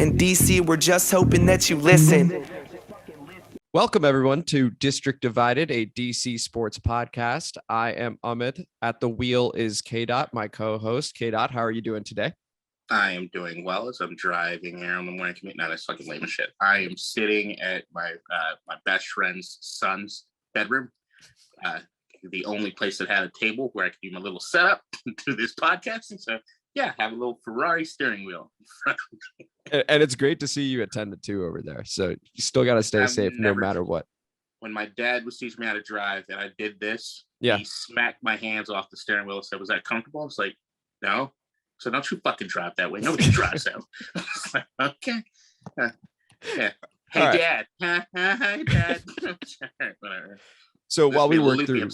In DC, we're just hoping that you listen. Welcome, everyone, to District Divided, a DC sports podcast. I am Amit. At the wheel is KDot, my co-host. KDot, how are you doing today? I am doing well as I'm driving here on the morning commute. No, that's fucking lame as shit. I am sitting at my best friend's son's bedroom. The only place that had a table where I could do my little setup to this podcasting. So yeah, have a little Ferrari steering wheel. And it's great to see you attended to over there. So you still got to stay safe no matter what. When my dad was teaching me how to drive and I did this, yeah, he smacked my hands off the steering wheel and said, "Was that comfortable?" I was like, "No." So don't you fucking drive that way. Nobody drives that way. Like, okay. Yeah. Hey, right. Dad. Hi, Dad. Whatever. So while we work through,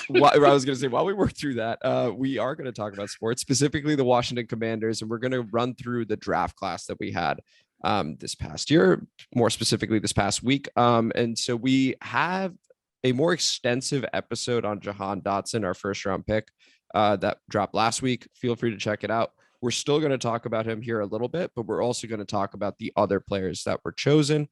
while we work through that, we are going to talk about sports, specifically the Washington Commanders, and we're going to run through the draft class that we had this past year, more specifically this past week. And so we have a more extensive episode on Jahan Dotson, our first round pick that dropped last week. Feel free to check it out. We're still going to talk about him here a little bit, but we're also going to talk about the other players that were chosen.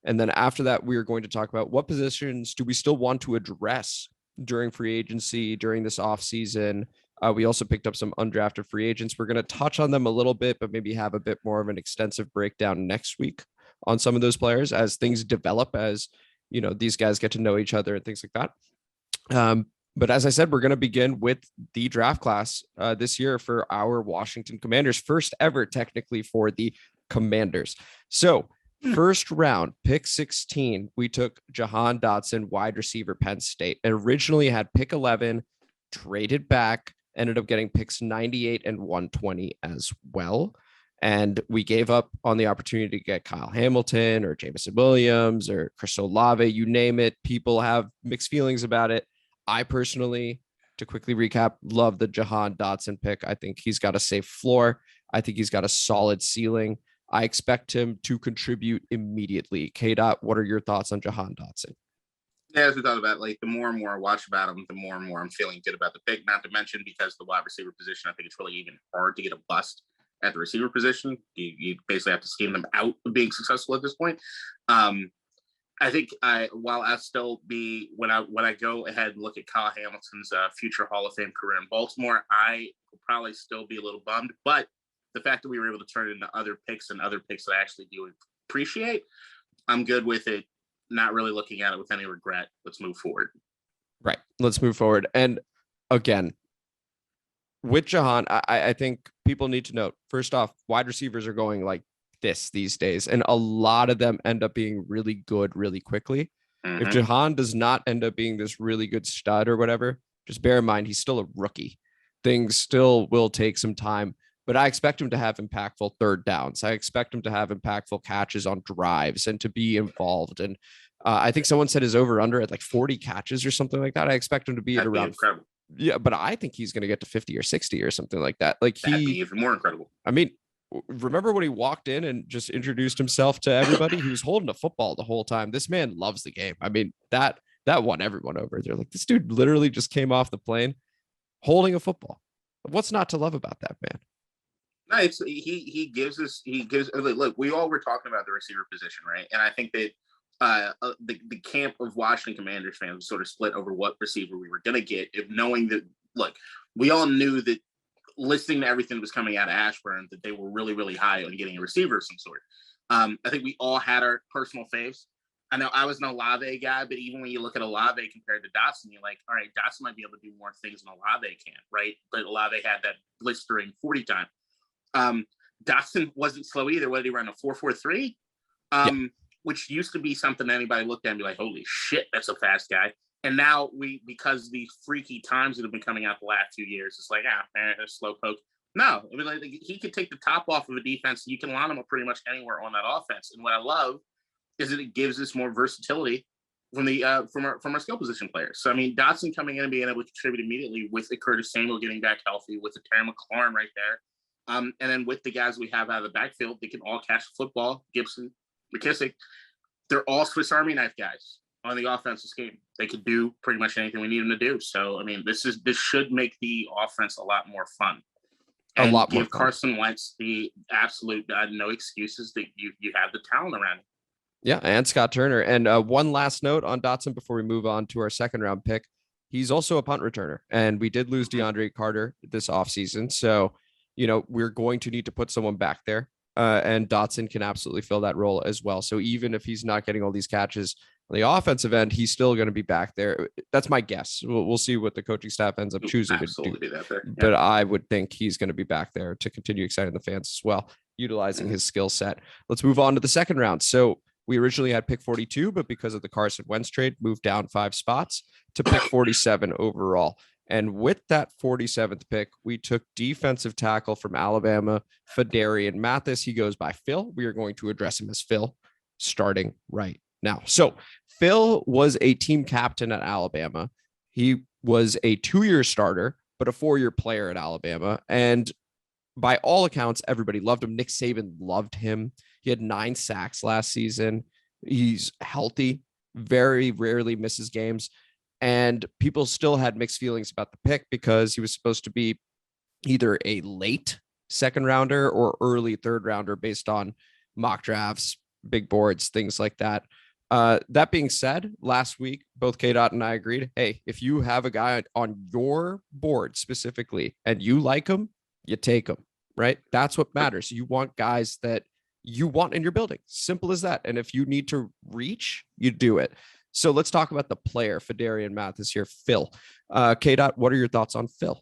And then after that, we are going to talk about what positions do we still want to address during free agency, during this offseason. We also picked up some undrafted free agents. We're going to touch on them a little bit, but maybe have a bit more of an extensive breakdown next week on some of those players as things develop, as you know, these guys get to know each other and things like that. But as I said, we're going to begin with the draft class this year for our Washington Commanders, first ever technically for the Commanders. So first round, pick 16, we took Jahan Dotson, wide receiver, Penn State, and originally had pick 11, traded back, ended up getting picks 98 and 120 as well. And we gave up on the opportunity to get Kyle Hamilton or Jameson Williams or Chris Olave, you name it. People have mixed feelings about it. I personally, to quickly recap, love the Jahan Dotson pick. I think he's got a safe floor. I think he's got a solid ceiling. I expect him to contribute immediately. KDot, what are your thoughts on Jahan Dotson? Yeah, as we talked about, like the more and more I watch about him, the more and more I'm feeling good about the pick. Not to mention because the wide receiver position, I think it's really even hard to get a bust at the receiver position. You basically have to scheme them out of being successful at this point. I think while I still be when I go ahead and look at Kyle Hamilton's future Hall of Fame career in Baltimore, I will probably still be a little bummed, but the fact that we were able to turn it into other picks that I actually do appreciate, I'm good with it. Not really looking at it with any regret. Let's move forward. Right. Let's move forward. And again, with Jahan, I think people need to note, first off, wide receivers are going like this these days, and a lot of them end up being really good really quickly. Mm-hmm. If Jahan does not end up being this really good stud or whatever, just bear in mind, he's still a rookie. Things still will take some time. But I expect him to have impactful third downs. I expect him to have impactful catches on drives and to be involved. And I think someone said his over under at like 40 catches or something like that. I expect him to be at around. Incredible. Yeah, but I think he's going to get to 50 or 60 or something like that. Like that'd be even more incredible. I mean, remember when he walked in and just introduced himself to everybody? He was holding a football the whole time. This man loves the game. I mean, that won everyone over. They're like, this dude literally just came off the plane holding a football. What's not to love about that man? No, look, we all were talking about the receiver position, right? And I think that the camp of Washington Commanders fans was sort of split over what receiver we were going to get, if knowing that, look, we all knew that listening to everything that was coming out of Ashburn, that they were really, really high on getting a receiver of some sort. I think we all had our personal faves. I know I was an Olave guy, but even when you look at Olave compared to Dotson, you're like, all right, Dotson might be able to do more things than Olave can, right? But Olave had that blistering 40 time. Dotson wasn't slow either. What did he run, a 4.43? Which used to be something anybody looked at and be like, holy shit, that's a fast guy. And now because these freaky times that have been coming out the last 2 years, it's like, a slow poke. No, I mean, like, he could take the top off of a defense. You can line him up pretty much anywhere on that offense. And what I love is that it gives us more versatility from our skill position players. So I mean, Dotson coming in and being able to contribute immediately with the Curtis Samuel getting back healthy, with the Terry McLaurin right there. And then with the guys we have out of the backfield, they can all catch the football. Gibson, McKissick, they're all Swiss Army knife guys on the offensive scheme. They could do pretty much anything we need them to do. So, I mean, this should make the offense a lot more fun. A and lot more give fun. Carson Wentz the absolute no excuses that you have the talent around him. Yeah, and Scott Turner. And one last note on Dotson before we move on to our second round pick. He's also a punt returner, and we did lose DeAndre Carter this offseason. So, we're going to need to put someone back there. And Dotson can absolutely fill that role as well. So even if he's not getting all these catches on the offensive end, he's still going to be back there. That's my guess. We'll see what the coaching staff ends up choosing to do. Yeah. But I would think he's going to be back there to continue exciting the fans as well, utilizing his skill set. Let's move on to the second round. So we originally had pick 42, but because of the Carson Wentz trade, moved down 5 spots to pick 47 overall. And with that 47th pick, we took defensive tackle from Alabama, Phidarian Mathis. He goes by Phil. We are going to address him as Phil starting right now. So Phil was a team captain at Alabama. He was a 2-year starter, but a 4-year player at Alabama. And by all accounts, everybody loved him. Nick Saban loved him. He had 9 sacks last season. He's healthy, very rarely misses games. And people still had mixed feelings about the pick because he was supposed to be either a late second rounder or early third rounder based on mock drafts, big boards, things like that. That being said, last week, both KDot and I agreed, hey, if you have a guy on your board specifically and you like him, you take him, right? That's what matters. You want guys that you want in your building. Simple as that. And if you need to reach, you do it. So let's talk about the player, Phidarian Mathis here, Phil. KDot, what are your thoughts on Phil?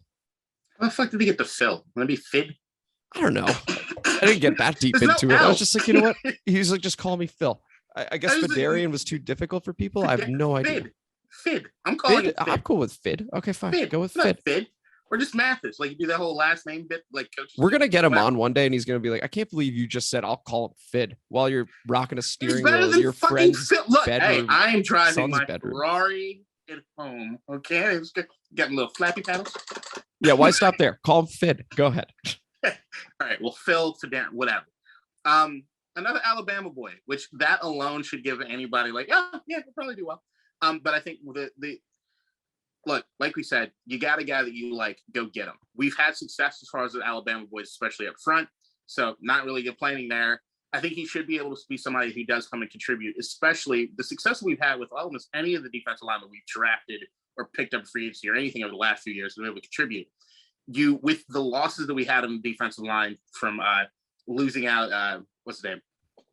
How the fuck did he get to Phil? Want to be Fid? I don't know. I didn't get that deep into it. I was just like, you know what? He was like, just call me Phil. I guess Phidarian was too difficult for people. I have no idea. Fid. I'm calling it Fid. I'm cool with Fid. Okay, fine. Fid. Go with Fid. Fid. Or just Mathis. Like you do that whole last name bit, like coach. We're gonna get him on one day, and he's gonna be like, "I can't believe you just said I'll call him Fid while you're rocking a steering wheel in your friend's Look, bedroom." Hey, I'm driving my Ferrari at home. Okay, it's got little flappy paddles. Yeah, why stop there? Call him Fid. Go ahead. All right. Well, Phil, whatever. Another Alabama boy, which that alone should give anybody like, oh yeah, he'll probably do well. But I think look, like we said, you got a guy that you like, go get him. We've had success as far as the Alabama boys, especially up front. So not really complaining there. I think he should be able to be somebody who does come and contribute, especially the success we've had with almost any of the defensive line that we've drafted or picked up free agency or anything over the last few years to be able to contribute. With the losses that we had on the defensive line from losing out, what's his name?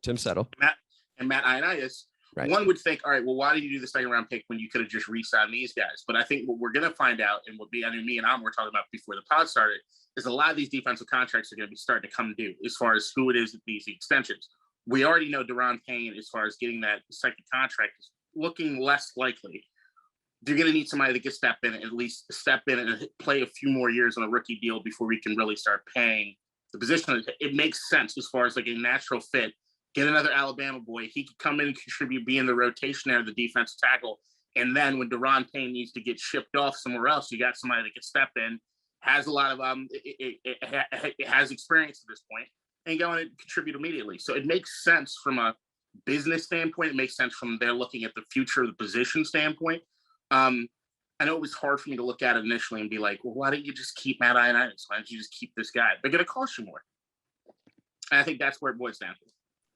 Tim Settle. Matt Ioannidis. Right. One would think, all right, well, why did you do the second round pick when you could have just re-signed these guys? But I think what we're going to find out, and what me and Am were talking about before the pod started, is a lot of these defensive contracts are going to be starting to come due as far as who it is that these extensions. We already know Daron Payne, as far as getting that second contract, is looking less likely. You're going to need somebody that can step in and at least step in and play a few more years on a rookie deal before we can really start paying the position. It makes sense as far as like a natural fit. Get another Alabama boy. He could come in and contribute, be in the rotation there, the defensive tackle. And then when Daron Payne needs to get shipped off somewhere else, you got somebody that can step in, has a lot of it has experience at this point, and go in and contribute immediately. So it makes sense from a business standpoint. It makes sense from they're looking at the future of the position standpoint. I know it was hard for me to look at it initially and be like, well, why don't you just keep Matt Ioannidis? Why don't you just keep this guy? They're going to cost you more. And I think that's where it boils down to.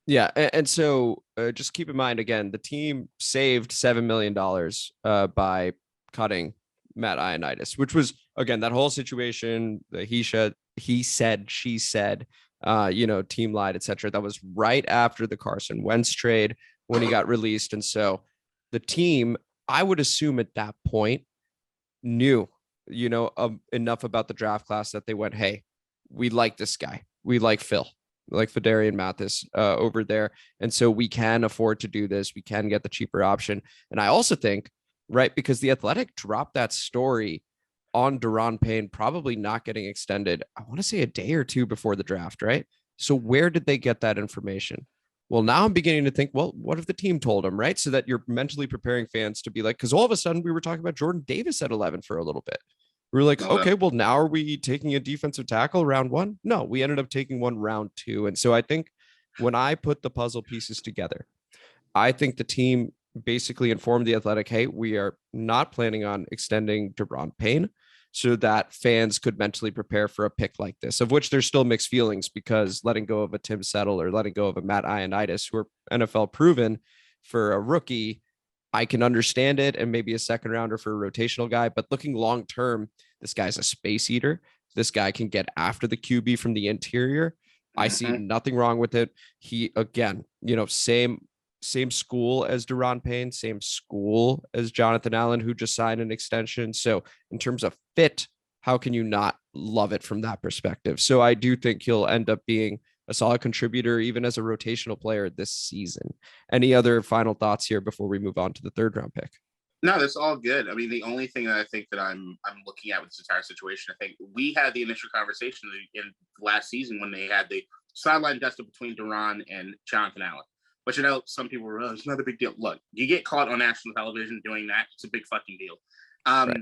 Yeah. And so just keep in mind, again, the team saved $7 million by cutting Matt Ioannidis, which was, again, that whole situation, he said, she said, team lied, etc. That was right after the Carson Wentz trade when he got released. And so the team, I would assume at that point, knew, enough about the draft class that they went, hey, we like this guy. We like Phil. Like Phidarian Mathis over there. And so we can afford to do this. We can get the cheaper option. And I also think, right, because the Athletic dropped that story on Daron Payne, probably not getting extended, I want to say a day or two before the draft, right? So where did they get that information? Well, now I'm beginning to think, well, what if the team told them, right? So that you're mentally preparing fans to be like, because all of a sudden we were talking about Jordan Davis at 11 for a little bit. We were like, okay, well, now are we taking a defensive tackle round 1? No, we ended up taking one round 2. And so I think when I put the puzzle pieces together, I think the team basically informed the Athletic, hey, we are not planning on extending Daron Payne. so that fans could mentally prepare for a pick like this, of which there's still mixed feelings, because letting go of a Tim Settle or letting go of a Matt Ioannidis, who are NFL proven, for a rookie, I can understand it, and maybe a second rounder for a rotational guy. But looking long term, this guy's a space eater. This guy can get after the QB from the interior. I see nothing wrong with it. He, again, same school as Daron Payne, same school as Jonathan Allen, who just signed an extension. So in terms of fit, how can you not love it from that perspective? So I do think he'll end up being a solid contributor, even as a rotational player this season. Any other final thoughts here before we move on to the third round pick? No, that's all good. I mean, the only thing that I think that I'm looking at with this entire situation, I think we had the initial conversation in last season when they had the sideline dusted between Daron and Jonathan Allen. But some people were, it's not a big deal. Look, you get caught on national television doing that, it's a big fucking deal. Right.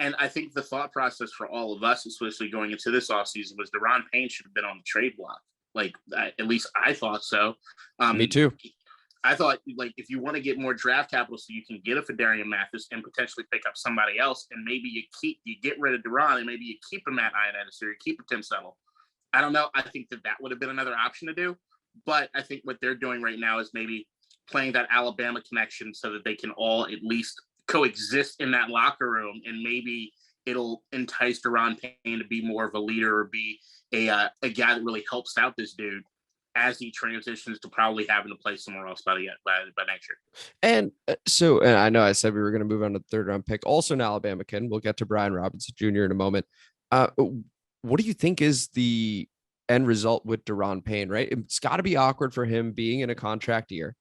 And I think the thought process for all of us, especially going into this offseason, was Daron Payne should have been on the trade block. Like, at least I thought so. Me too. I thought, like, if you want to get more draft capital so you can get a Phidarian Mathis and potentially pick up somebody else, and maybe you get rid of Daron and maybe you keep a Matt Ioannidis or you keep a Tim Settle. I don't know. I think that would have been another option to do. But I think what they're doing right now is maybe playing that Alabama connection so that they can all at least coexist in that locker room, and maybe it'll entice Daron Payne to be more of a leader or be a guy that really helps out this dude as he transitions to probably having to play somewhere else by next year. And so, and I know I said we were going to move on to the third round pick, also an Alabama kid. We'll get to Brian Robinson Jr. in a moment. What do you think is the end result with Daron Payne, right? It's got to be awkward for him being in a contract year.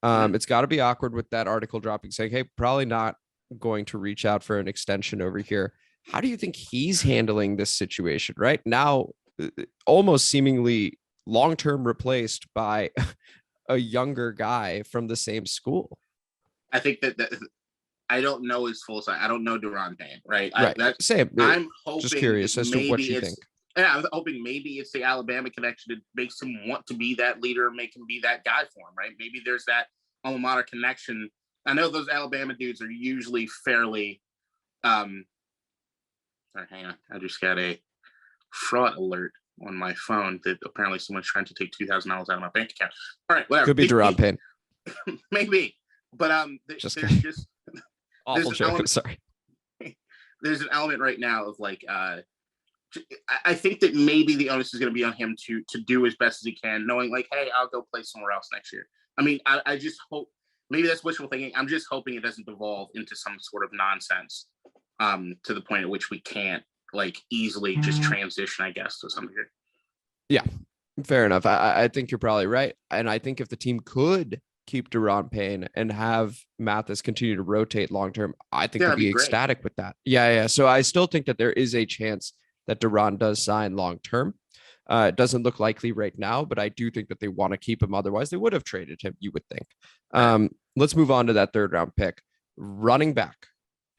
It's got to be awkward with that article dropping saying, hey, probably not going to reach out for an extension over here. How do you think he's handling this situation right now? Almost seemingly long-term replaced by a younger guy from the same school. I think that I don't know his full side. I don't know Daron Payne, right? Same. I'm hoping, just curious as to what you think. Yeah, I'm hoping maybe it's the Alabama connection that makes him want to be that leader, make him be that guy for him, right? Maybe there's that alma mater connection. I know those Alabama dudes are usually fairly. Sorry, hang on. I just got a fraud alert on my phone that apparently someone's trying to take $2,000 out of my bank account. All right, whatever. Could be Daron Payne. Maybe, but there's awful joke. I'm sorry. There's an element right now of like. I think that maybe the onus is going to be on him to do as best as he can, knowing like, hey, I'll go play somewhere else next year. I mean, I just hope, maybe that's wishful thinking. I'm just hoping it doesn't devolve into some sort of nonsense to the point at which we can't like easily just transition, I guess, to some degree. Yeah, fair enough. I think you're probably right. And I think if the team could keep Daron Payne and have Mathis continue to rotate long-term, I think they'd be ecstatic with that. Yeah. So I still think that there is a chance that Daron does sign long-term. It doesn't look likely right now, but I do think that they want to keep him. Otherwise, they would have traded him, you would think. Let's move on to that third round pick. Running back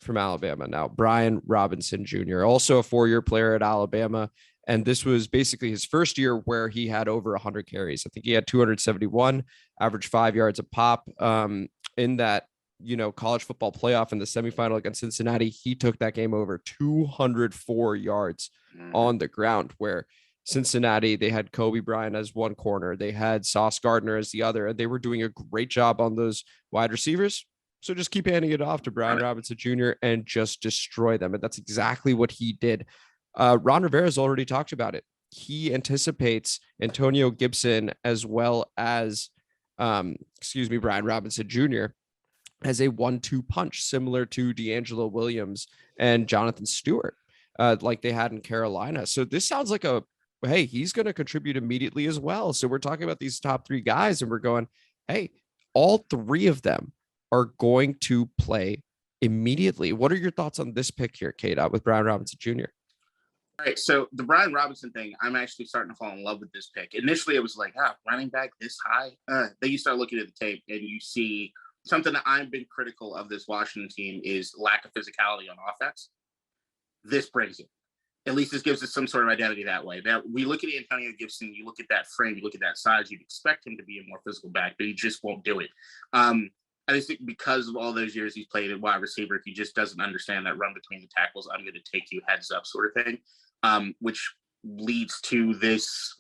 from Alabama now, Brian Robinson Jr., also a 4-year player at Alabama. And this was basically his first year where he had over 100 carries. I think he had 271, average 5 yards a pop. In that college football playoff in the semifinal against Cincinnati, he took that game over 204 yards on the ground, where Cincinnati, they had Kobe Bryant as one corner. They had Sauce Gardner as the other, and they were doing a great job on those wide receivers. So just keep handing it off to Brian Robinson Jr. and just destroy them. And that's exactly what he did. Ron Rivera's already talked about it. He anticipates Antonio Gibson as well as, Brian Robinson Jr. as a 1-2 punch, similar to D'Angelo Williams and Jonathan Stewart, like they had in Carolina. So this sounds like hey, he's going to contribute immediately as well. So we're talking about these top 3 guys and we're going, hey, all 3 of them are going to play immediately. What are your thoughts on this pick here, KDot, with Brian Robinson Jr.? All right, so the Brian Robinson thing, I'm actually starting to fall in love with this pick. Initially, it was like, running back this high? Then you start looking at the tape and you see something that I've been critical of this Washington team is lack of physicality on offense. This brings it. At least this gives us some sort of identity that way. Now, we look at Antonio Gibson, you look at that frame, you look at that size, you'd expect him to be a more physical back, but he just won't do it. I just think because of all those years he's played at wide receiver, he just doesn't understand that run between the tackles. I'm going to take you heads up sort of thing, which leads to this.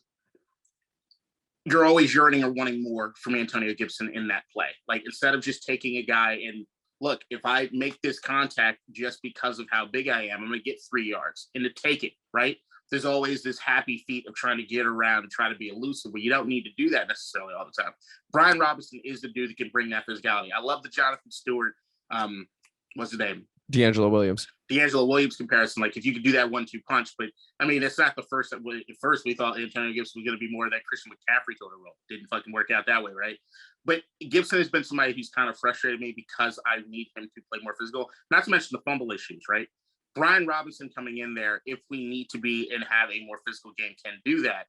You're always yearning or wanting more from Antonio Gibson in that play. Like, instead of just taking a guy and look, if I make this contact just because of how big I am, I'm going to get 3 yards and to take it, right? There's always this happy feat of trying to get around and try to be elusive, but you don't need to do that necessarily all the time. Brian Robinson is the dude that can bring that physicality. I love the Jonathan Stewart, what's his name? D'Angelo Williams comparison. Like, if you could do that 1-2 punch, but I mean, it's not the first. At first, we thought Antonio Gibson was going to be more of that Christian McCaffrey sort of role. Didn't fucking work out that way, right? But Gibson has been somebody who's kind of frustrated me because I need him to play more physical. Not to mention the fumble issues, right? Brian Robinson coming in there, if we need to be and have a more physical game, can do that.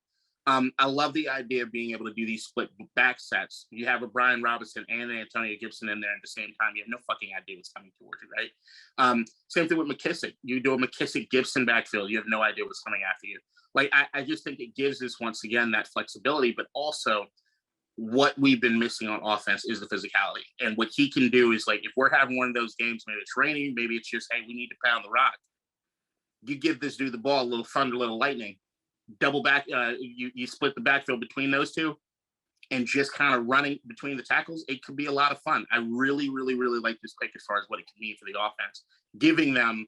I love the idea of being able to do these split back sets. You have a Brian Robinson and an Antonio Gibson in there at the same time. You have no fucking idea what's coming towards you, right? Same thing with McKissick. You do a McKissick-Gibson backfield. You have no idea what's coming after you. Like, I just think it gives us, once again, that flexibility, but also what we've been missing on offense is the physicality. And what he can do is, like, if we're having one of those games, maybe it's raining, maybe it's just, hey, we need to pound the rock. You give this dude the ball, a little thunder, a little lightning, double back, you split the backfield between those two and just kind of running between the tackles. It could be a lot of fun. I really, really, really like this pick as far as what it can mean for the offense, giving them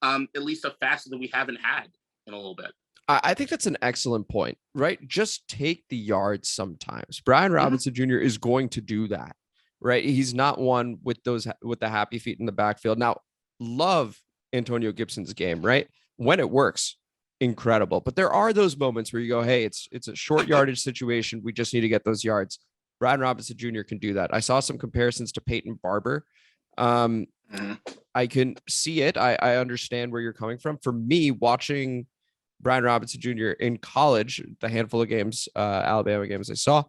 at least a facet that we haven't had in a little bit. I think that's an excellent point, right? Just take the yards sometimes. Brian Robinson Jr. is going to do that, right? He's not one with the happy feet in the backfield. Now, love Antonio Gibson's game, right? When it works, incredible. But there are those moments where you go, hey, it's a short yardage situation. We just need to get those yards. Brian Robinson Jr. can do that. I saw some comparisons to Peyton Barber. I can see it. I understand where you're coming from. For me, watching Brian Robinson Jr. in college, the handful of games, Alabama games I saw,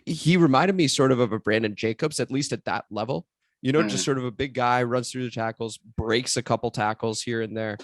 he reminded me sort of a Brandon Jacobs, at least at that level. You know, just sort of a big guy, runs through the tackles, breaks a couple tackles here and there.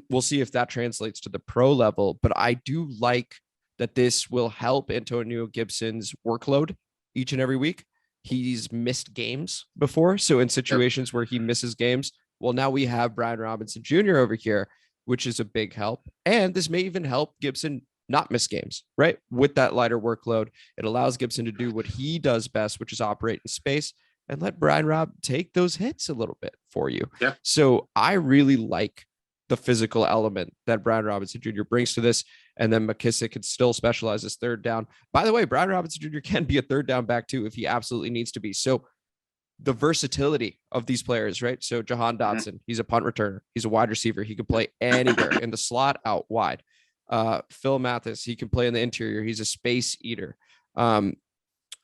We'll see if that translates to the pro level, but I do like that this will help Antonio Gibson's workload each and every week. He's missed games before. So in situations where he misses games, well, now we have Brian Robinson Jr. over here, which is a big help. And this may even help Gibson not miss games, right? With that lighter workload, it allows Gibson to do what he does best, which is operate in space and let Brian Rob take those hits a little bit for you. Yeah. So I really like the physical element that Brian Robinson Jr. brings to this. And then McKissick can still specialize as third down. By the way, Brian Robinson Jr. can be a third down back too, if he absolutely needs to be. So the versatility of these players, right? So Jahan Dotson, he's a punt returner. He's a wide receiver. He can play anywhere in the slot, out wide. Phil Mathis, he can play in the interior. He's a space eater. And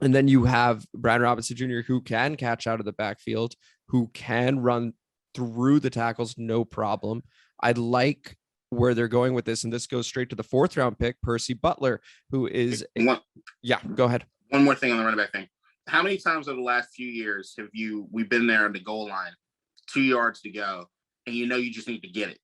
then you have Brian Robinson Jr., who can catch out of the backfield, who can run through the tackles, no problem. I like where they're going with this, and this goes straight to the 4th round pick, Percy Butler, who is go ahead. One more thing on the running back thing. How many times over the last few years have we've been there on the goal line, 2 yards to go, and you just need to get it.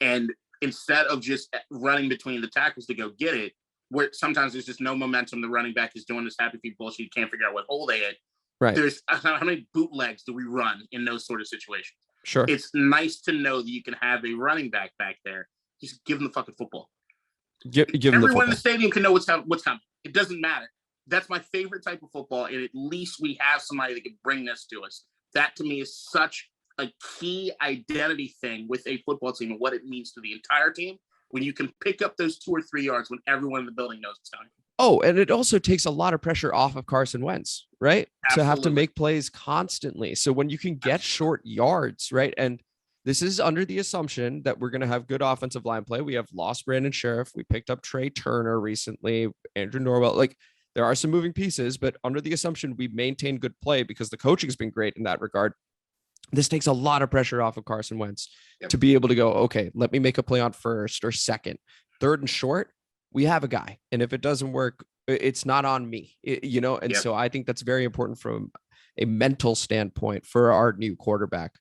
And instead of just running between the tackles to go get it, where sometimes there's just no momentum, the running back is doing this happy feet bullshit, you can't figure out what hole they hit. Right. There's how many bootlegs do we run in those sort of situations? Sure. It's nice to know that you can have a running back there. Just give them the fucking football. Give them Everyone in the stadium can know what's coming. It doesn't matter. That's my favorite type of football, and at least we have somebody that can bring this to us. That, to me, is such a key identity thing with a football team and what it means to the entire team when you can pick up those 2 or 3 yards when everyone in the building knows it's coming. Oh, and it also takes a lot of pressure off of Carson Wentz, right? Absolutely. To have to make plays constantly. So when you can get short yards, right? And this is under the assumption that we're going to have good offensive line play. We have lost Brandon Sheriff. We picked up Trey Turner recently, Andrew Norwell. Like, there are some moving pieces, but under the assumption we maintain good play because the coaching has been great in that regard. This takes a lot of pressure off of Carson Wentz to be able to go, okay, let me make a play on 1st or 2nd, 3rd and short. We have a guy. And if it doesn't work, it's not on me, And so I think that's very important from a mental standpoint for our new quarterback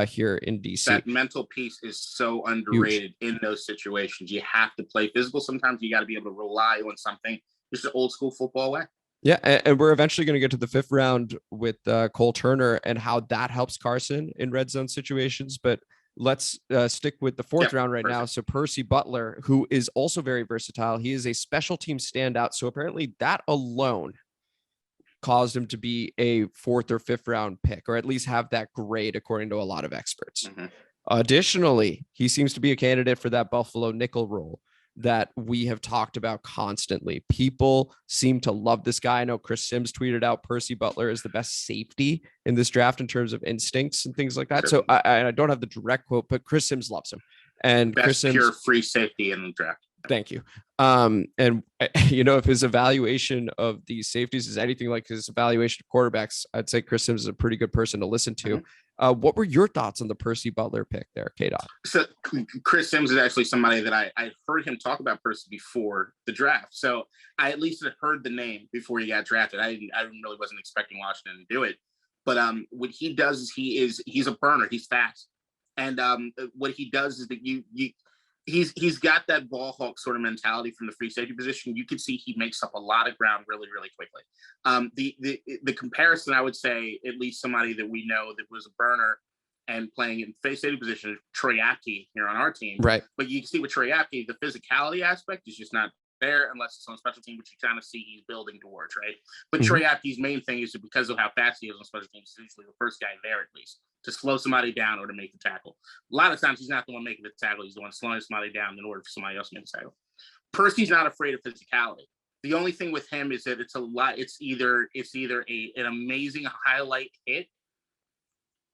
here in DC. That mental piece is so underrated in those situations. You have to play physical. Sometimes you got to be able to rely on something, just an old school football way. Yeah, and we're eventually going to get to the 5th round with Cole Turner and how that helps Carson in red zone situations. But let's stick with the 4th round right now. So Percy Butler, who is also very versatile, he is a special team standout. So apparently that alone caused him to be a 4th or 5th round pick, or at least have that grade according to a lot of experts. Additionally, he seems to be a candidate for that Buffalo nickel role that we have talked about constantly. People seem to love this guy. I know Chris Sims tweeted out Percy Butler is the best safety in this draft in terms of instincts and things like that. So I don't have the direct quote, but Chris Sims loves him. And best Chris Sims, pure free safety in the draft. Thank you. And if his evaluation of these safeties is anything like his evaluation of quarterbacks, I'd say Chris Sims is a pretty good person to listen to. What were your thoughts on the Percy Butler pick there, KDot? So Chris Sims is actually somebody that I heard him talk about Percy before the draft. So I at least had heard the name before he got drafted. I really wasn't expecting Washington to do it. But what he does is he's a burner. He's fast. And what he does is that he's got that ball hawk sort of mentality from the free safety position. You can see he makes up a lot of ground really, really quickly. The comparison, I would say, at least somebody that we know that was a burner and playing in free safety position is Troy Apke here on our team. Right. But you can see with Troy Apke, the physicality aspect is just not there unless it's on special team, which you kind of see he's building towards, right? But Troy Apke's main thing is that because of how fast he is on special teams, he's usually the first guy there at least to slow somebody down or to make the tackle. A lot of times he's not the one making the tackle. He's the one slowing somebody down in order for somebody else to make the tackle. Percy's not afraid of physicality. The only thing with him is that it's either an amazing highlight hit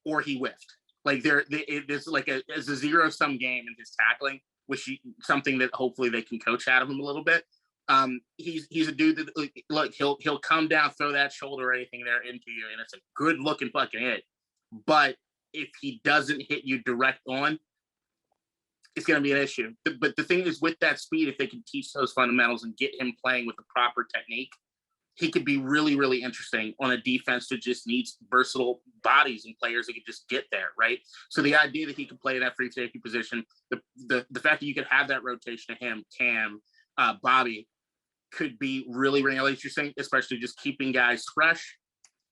or he whiffed. Like it's like a zero-sum game in his tackling, which something that hopefully they can coach out of him a little bit. He's a dude that look he'll come down, throw that shoulder or anything there into you, and it's a good looking fucking hit. But if he doesn't hit you direct on, it's going to be an issue. But the thing is, with that speed, if they can teach those fundamentals and get him playing with the proper technique, he could be really, really interesting on a defense that just needs versatile bodies and players that can just get there, right? So the idea that he could play that free safety position, the fact that you could have that rotation of him, Cam, Bobby, could be really, really interesting, especially just keeping guys fresh.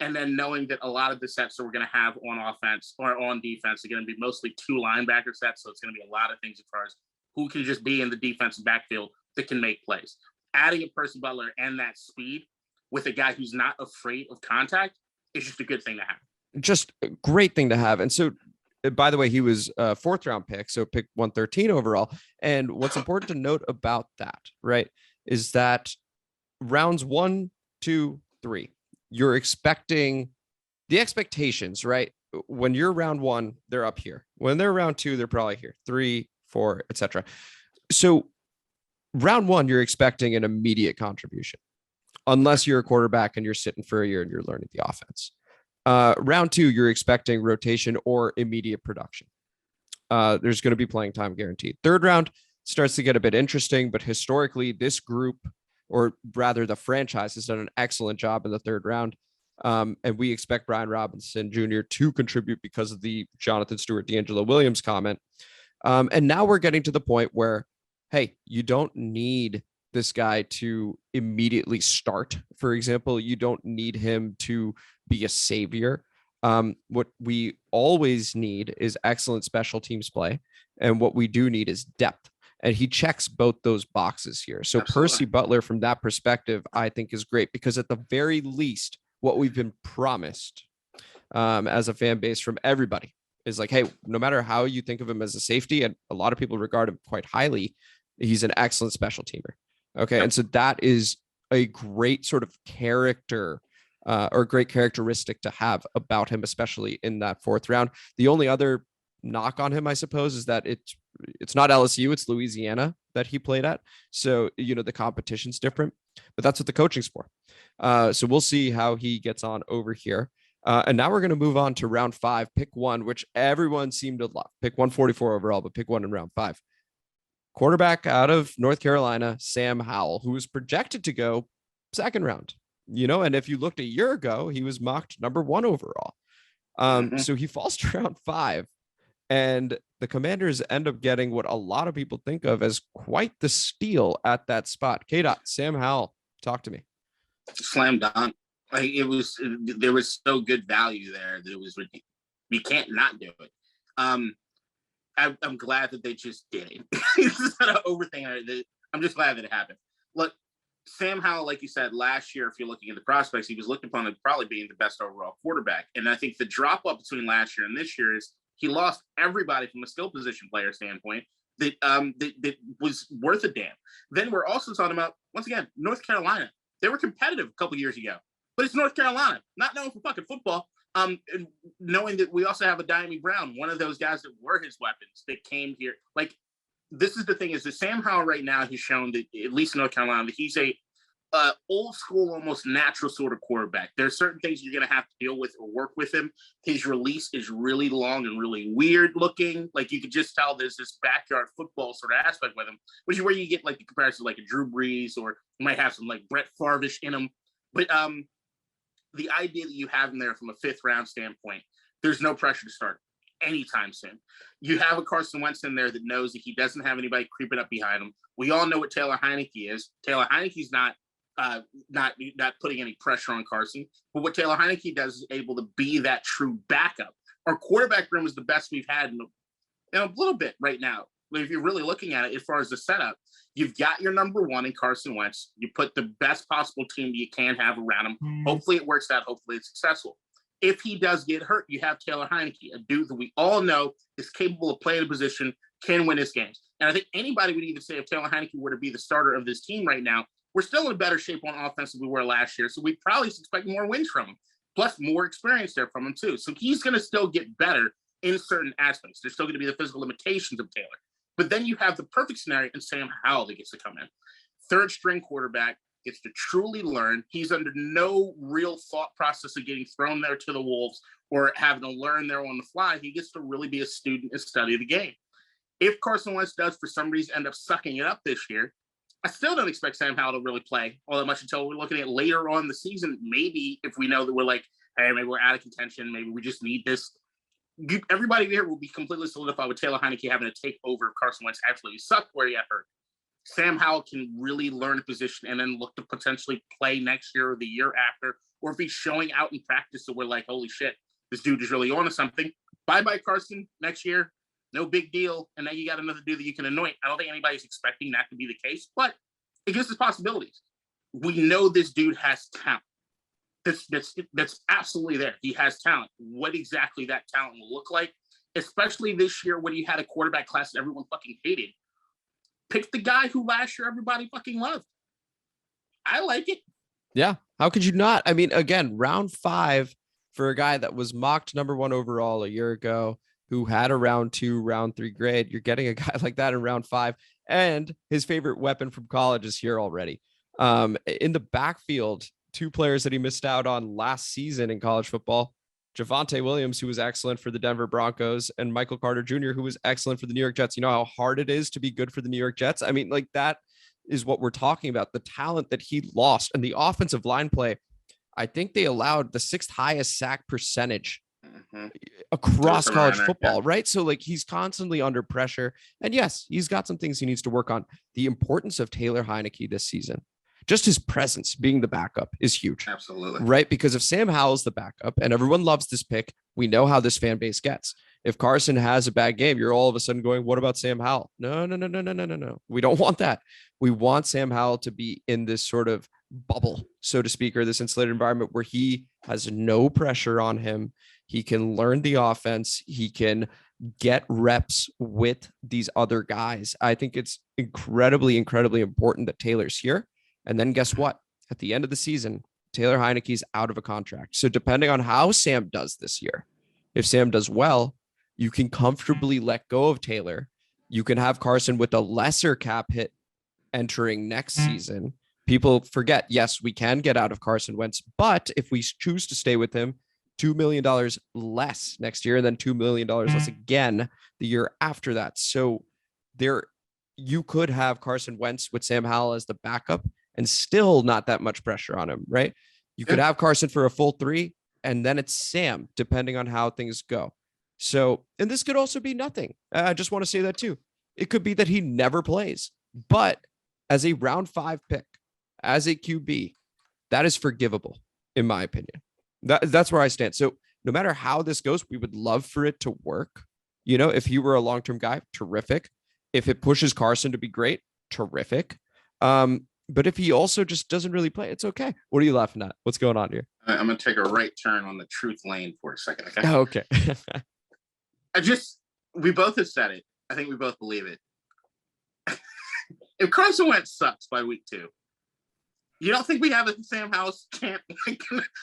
And then knowing that a lot of the sets that we're going to have on offense or on defense are going to be mostly 2 linebacker sets. So it's going to be a lot of things as far as who can just be in the defensive backfield that can make plays. Adding a Percy Butler and that speed with a guy who's not afraid of contact is just a good thing to have. Just a great thing to have. And so, by the way, he was a 4th round pick, so pick 113 overall. And what's important to note about that, right, is that rounds 1, 2, 3, you're expecting the expectations, right? When you're round 1, they're up here. When they're round 2, they're probably here, 3, 4, etc. So round 1, you're expecting an immediate contribution, unless you're a quarterback and you're sitting for a year and you're learning the offense. Round 2, you're expecting rotation or immediate production. There's going to be playing time guaranteed. 3rd round starts to get a bit interesting, but historically this group, or rather the franchise, has done an excellent job in the 3rd round. And we expect Brian Robinson Jr. to contribute because of the Jonathan Stewart, D'Angelo Williams comment. And now we're getting to the point where, hey, you don't need this guy to immediately start. For example, you don't need him to be a savior. What we always need is excellent special teams play. And what we do need is depth. And he checks both those boxes here. So absolutely. Percy Butler, from that perspective, I think is great because at the very least, what we've been promised as a fan base from everybody is like, hey, no matter how you think of him as a safety, and a lot of people regard him quite highly, he's an excellent special teamer. Okay. Yep. And so that is a great sort of character or great characteristic to have about him, especially in that 4th round. The only other knock on him, I suppose, is that it's not LSU, it's Louisiana that he played at. So, the competition's different, but that's what the coaching's for. So we'll see how he gets on over here. And now we're going to move on to round 5, pick 1, which everyone seemed to love. Pick 144 overall, but pick 1 in round 5. Quarterback out of North Carolina, Sam Howell, who was projected to go 2nd round, and if you looked a year ago, he was mocked number 1 overall. So he falls to round 5. And the Commanders end up getting what a lot of people think of as quite the steal at that spot. KDot, Sam Howell, talk to me. Slam dunk. Like there was so good value there that it was ridiculous. You can't not do it. I'm glad that they just did it. It's not an overthink. I'm just glad that it happened. Look, Sam Howell, like you said, last year, if you're looking at the prospects, he was looked upon as probably being the best overall quarterback. And I think the drop up between last year and this year is he lost everybody from a skill position player standpoint that was worth a damn. Then we're also talking about, once again, North Carolina. They were competitive a couple years ago, but it's North Carolina, not known for fucking football. And knowing that we also have a Diami Brown, one of those guys that were his weapons that came here. Like, this is the thing, is that Sam Howell right now has shown that, at least in North Carolina, that he's a old school, almost natural sort of quarterback. There are certain things you're going to have to deal with or work with him. His release is really long and really weird looking. Like, you could just tell there's this backyard football sort of aspect with him, which is where you get like the comparison like a Drew Brees, or you might have some like Brett Favre-ish in him. But the idea that you have him there from a 5th round standpoint, there's no pressure to start anytime soon. You have a Carson Wentz in there that knows that he doesn't have anybody creeping up behind him. We all know what Taylor Heineke is. Taylor Heineke's not putting any pressure on Carson, but what Taylor Heineke does is able to be that true backup. Our quarterback room is the best we've had in a little bit right now. If you're really looking at it as far as the setup, you've got your number one in Carson Wentz. You put the best possible team you can have around him. Hopefully it works out. Hopefully it's successful. If he does get hurt, you have Taylor Heineke, a dude that we all know is capable of playing a position, can win his games. And I think anybody would even say if Taylor Heineke were to be the starter of this team right now, we're still in a better shape on offense than we were last year. So we probably expect more wins from him, plus more experience there from him too. So he's going to still get better in certain aspects. There's still going to be the physical limitations of Taylor. But then you have the perfect scenario in Sam Howell that gets to come in. 3rd string quarterback, gets to truly learn. He's under no real thought process of getting thrown there to the wolves or having to learn there on the fly. He gets to really be a student and study the game. If Carson Wentz does, for some reason, end up sucking it up this year, I still don't expect Sam Howell to really play all that much until we're looking at later on in the season. Maybe if we know that we're like, hey, maybe we're out of contention. Maybe we just need this. Everybody here will be completely solidified with Taylor Heineke having to take over if Carson Wentz actually sucked where he got hurt. Sam Howell can really learn a position and then look to potentially play next year or the year after, or if he's showing out in practice so we're like, holy shit, this dude is really on to something. Bye-bye, Carson, next year. No big deal. And then you got another dude that you can anoint. I don't think anybody's expecting that to be the case, but it gives us possibilities. We know this dude has talent. That's absolutely there. He has talent. What exactly that talent will look like, especially this year when you had a quarterback class that everyone fucking hated. Pick the guy who last year everybody fucking loved. I like it. Yeah. How could you not? I mean, again, round 5 for a guy that was mocked number 1 overall a year ago, who had a round 2, round 3 grade. You're getting a guy like that in round 5, and his favorite weapon from college is here already. In the backfield, 2 players that he missed out on last season in college football, Javonte Williams, who was excellent for the Denver Broncos, and Michael Carter Jr., who was excellent for the New York Jets. You know how hard it is to be good for the New York Jets? I mean, like, that is what we're talking about. The talent that he lost, and the offensive line play. I think they allowed the 6th highest sack percentage across college football, right? So like, he's constantly under pressure, and yes, he's got some things he needs to work on. The importance of Taylor Heineke this season, just his presence being the backup, is huge. Absolutely. Right? Because if Sam Howell's the backup and everyone loves this pick, we know how this fan base gets. If Carson has a bad game, you're all of a sudden going, what about Sam Howell? No. We don't want that. We want Sam Howell to be in this sort of bubble, so to speak, or this insulated environment where he has no pressure on him. He can learn the offense. He can get reps with these other guys. I think it's incredibly, incredibly important that Taylor's here. And then guess what? At the end of the season, Taylor Heineke's out of a contract. So depending on how Sam does this year, if Sam does well, you can comfortably let go of Taylor. You can have Carson with a lesser cap hit entering next season. People forget, yes, we can get out of Carson Wentz, but if we choose to stay with him, $2 million less next year, and then $2 million less again the year after that. So there, you could have Carson Wentz with Sam Howell as the backup and still not that much pressure on him, right? You could have Carson for a full 3, and then it's Sam, depending on how things go. So, and this could also be nothing. I just want to say that too. It could be that he never plays, but as a round 5 pick, as a QB, that is forgivable, in my opinion. That's where I stand. So no matter how this goes, we would love for it to work. You know, if he were a long-term guy, terrific. If it pushes Carson to be great, terrific. But if he also just doesn't really play, it's okay. What are you laughing at? What's going on here? I'm going to take a right turn on the truth lane for a second. Okay. Okay. We both have said it. I think we both believe it. If Carson Wentz sucks by week 2, you don't think we have a Sam Howell chant?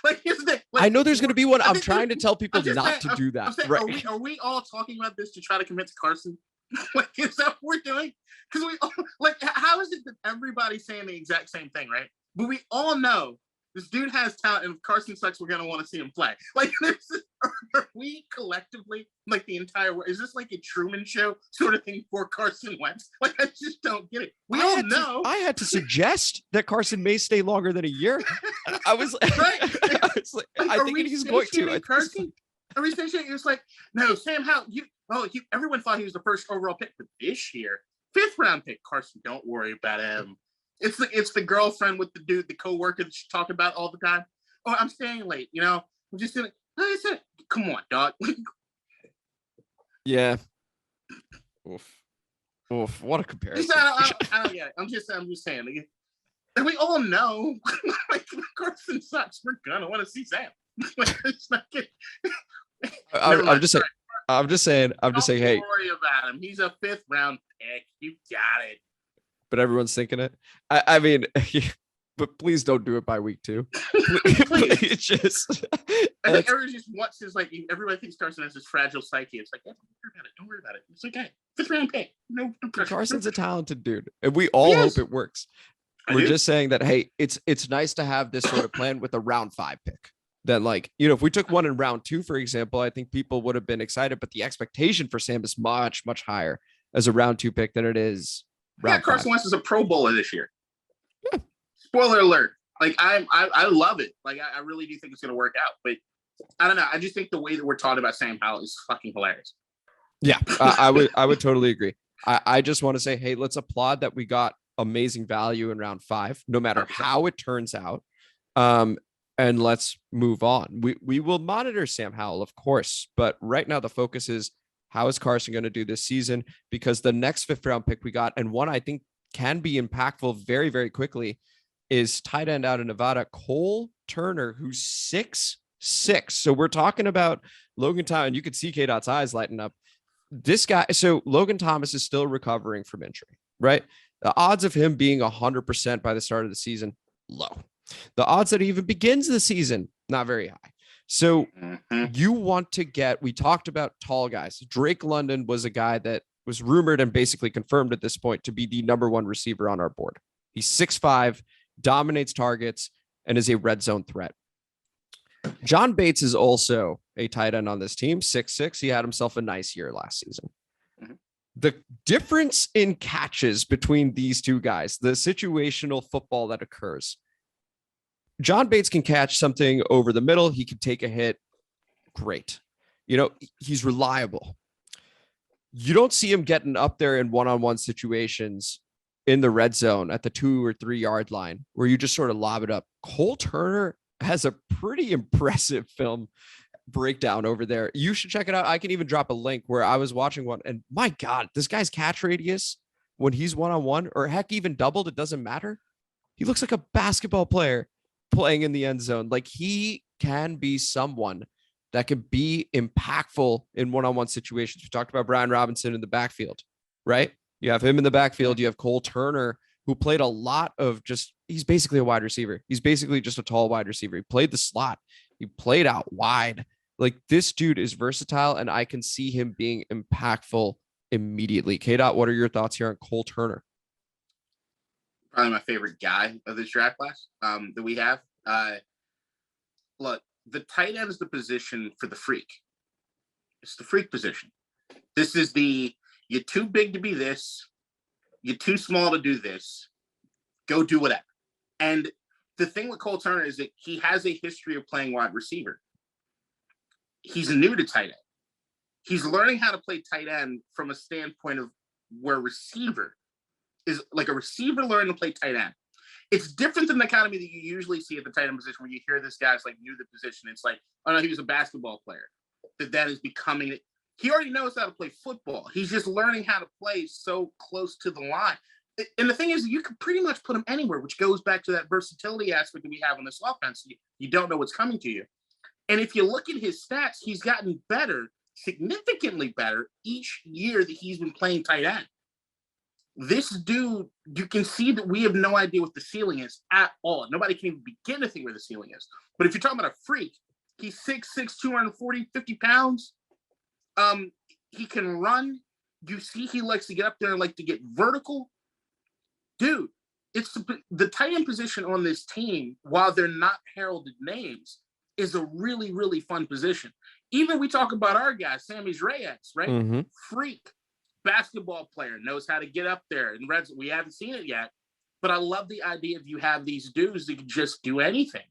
Like, here's the thing. Like, I know there's going to be one. I'm trying to tell people not to do that. Saying, right. Are we all talking about this to try to convince Carson? Like, is that what we're doing? Because we all, like, how is it that everybody's saying the exact same thing, right? But we all know this dude has talent, and if Carson sucks, we're gonna want to see him play. Like, are we collectively, like, the entire world? Is this like a Truman Show sort of thing for Carson Wentz? Like, I just don't get it. We all know. I had to suggest that Carson may stay longer than a year. I was right. I think he's going to. Carson? Are we saying it was like, no, Sam Howell? Everyone thought he was the first overall pick for this year. 5th round pick. Carson, don't worry about him. It's the girlfriend with the dude, the coworker that you talk about all the time. Oh, I'm staying late. You know, I'm just gonna. I said, come on, dog. Yeah. Oof. What a comparison. I don't get it. I'm just saying. Like, and we all know, like, Carson sucks. We're gonna want to see Sam. Like, it's not good. I'm just saying. Hey, don't worry about him. He's a 5th round pick. You got it. But everyone's thinking it. I mean, but please don't do it by week 2. Please. Just. I think everyone just wants his, like, everybody thinks Carson has this fragile psyche. It's like, yeah, don't worry about it. It's okay. 5th round pick. No pressure. Carson's a talented dude, and we all hope it works. We're just saying that, hey, it's nice to have this sort of plan with a round 5 pick. That, like, you know, if we took one in round 2, for example, I think people would have been excited, but the expectation for Sam is much, much higher as a round 2 pick than it is. Carson Wentz is a Pro Bowler this year. Yeah. Spoiler alert. Like, I love it. Like, I really do think it's going to work out. But I don't know. I just think the way that we're talking about Sam Howell is fucking hilarious. Yeah, I would totally agree. I just want to say, hey, let's applaud that we got amazing value in round 5, no matter how it turns out. And let's move on. We will monitor Sam Howell, of course, but right now the focus is, how is Carson going to do this season? Because the next 5th round pick we got, and one I think can be impactful very, very quickly, is tight end out of Nevada, Cole Turner, who's 6'6". So we're talking about Logan Thomas, and you could see KDot's eyes lighting up. This guy, so Logan Thomas is still recovering from injury, right? The odds of him being 100% by the start of the season, low. The odds that he even begins the season, not very high. So you want to get, we talked about tall guys. Drake London was a guy that was rumored and basically confirmed at this point to be the number 1 receiver on our board. He's 6'5", dominates targets, and is a red zone threat. John Bates is also a tight end on this team, 6'6". He had himself a nice year last season. The difference in catches between these two guys, the situational football that occurs, John Bates can catch something over the middle. He can take a hit. Great. You know, he's reliable. You don't see him getting up there in one-on-one situations in the red zone at the 2 or 3 yard line where you just sort of lob it up. Cole Turner has a pretty impressive film breakdown over there. You should check it out. I can even drop a link where I was watching one, and my God, this guy's catch radius when he's one-on-one, or heck, even doubled, it doesn't matter. He looks like a basketball player playing in the end zone. Like, he can be someone that can be impactful in one-on-one situations. We talked about Brian Robinson in the backfield, right? You have him in the backfield. You have Cole Turner, who played a lot of he's basically a wide receiver. He's basically just a tall wide receiver. He played the slot. He played out wide. Like, this dude is versatile, and I can see him being impactful immediately. KDot, what are your thoughts here on Cole Turner? Probably my favorite guy of this draft class that we have. Look, the tight end is the position for the freak. It's the freak position. This is you're too big to be this. You're too small to do this. Go do whatever. And the thing with Cole Turner is that he has a history of playing wide receiver. He's new to tight end. He's learning how to play tight end from a standpoint of where receiver is, like, a receiver learning to play tight end. It's different than the economy that you usually see at the tight end position, where you hear this guy's like new to the position. It's like, oh no, he was a basketball player. That is becoming. He already knows how to play football. He's just learning how to play so close to the line. And the thing is, you can pretty much put him anywhere, which goes back to that versatility aspect that we have on this offense. You don't know what's coming to you. And if you look at his stats, he's gotten better, significantly better each year that he's been playing tight end. This dude, you can see that we have no idea what the ceiling is at all. Nobody can even begin to think where the ceiling is. But if you're talking about a freak, he's 6'6", 240, 50 pounds. He can run. You see he likes to get up there and like to get vertical. Dude, it's the tight end position on this team, while they're not heralded names, is a really, really fun position. Even we talk about our guy, Sammy Reyes, right? Mm-hmm. Freak, basketball player, knows how to get up there. And we haven't seen it yet, but I love the idea of you have these dudes that can just do anything.